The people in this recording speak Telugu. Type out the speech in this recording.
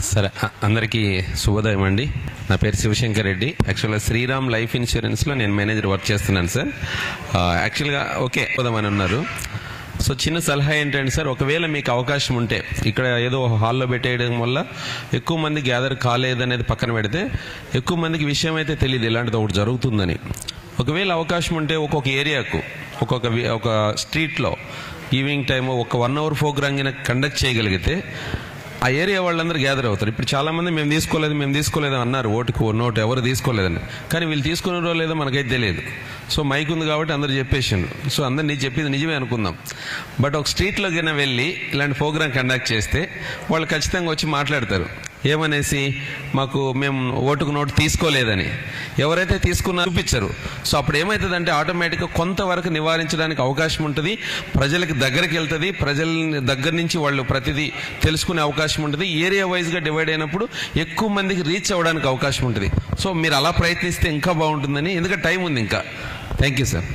సరే, అందరికీ శుభోదయం అండి. నా పేరు శివశంకర్ రెడ్డి. యాక్చువల్గా శ్రీరామ్ లైఫ్ ఇన్సూరెన్స్లో నేను మేనేజర్ వర్క్ చేస్తున్నాను సార్. యాక్చువల్గా ఓకే పోదామని ఉన్నారు. సో చిన్న సలహా ఏంటంటే సార్, ఒకవేళ మీకు అవకాశం ఉంటే ఇక్కడ ఏదో హాల్లో పెట్టేయడం వల్ల ఎక్కువ మంది గ్యాదర్ కాలేదనేది పక్కన పెడితే ఎక్కువ మందికి విషయం అయితే తెలియదు ఇలాంటిది ఒకటి జరుగుతుందని. ఒకవేళ అవకాశం ఉంటే ఒక్కొక్క ఏరియాకు ఒక స్ట్రీట్లో ఈవినింగ్ టైము ఒక 1 hour ప్రోగ్రామ్ కండక్ట్ చేయగలిగితే ఆ ఏరియా వాళ్ళందరూ గ్యాదర్ అవుతారు. ఇప్పుడు చాలామంది మేము తీసుకోలేదు అన్నారు, ఓటుకు నోటు ఎవరు తీసుకోలేదని. కానీ వీళ్ళు తీసుకున్నారో లేదో మనకైతే తెలియదు. సో మైక్ ఉంది కాబట్టి అందరూ చెప్పేసాను. సో అందరు నీ చెప్పింది నిజమే అనుకుందాం. బట్ ఒక స్ట్రీట్లోకైనా వెళ్ళి ఇలాంటి ప్రోగ్రామ్ కండక్ట్ చేస్తే వాళ్ళు ఖచ్చితంగా వచ్చి మాట్లాడతారు. ఏమనేసి, మేము ఓటుకు నోటు తీసుకోలేదని. ఎవరైతే తీసుకున్నారో చూపించరు. సో అప్పుడు ఏమవుతుందంటే ఆటోమేటిక్గా కొంతవరకు నివారించడానికి అవకాశం ఉంటుంది, ప్రజలకి దగ్గరికి వెళ్తుంది, ప్రజల దగ్గర నుంచి వాళ్ళు ప్రతిదీ తెలుసుకునే అవకాశం ఉంటుంది. ఏరియా వైజ్గా డివైడ్ అయినప్పుడు ఎక్కువ మందికి రీచ్ అవ్వడానికి అవకాశం ఉంటుంది. సో మీరు అలా ప్రయత్నిస్తే ఇంకా బాగుంటుందని, ఎందుకంటే టైం ఉంది ఇంకా. Thank you sir.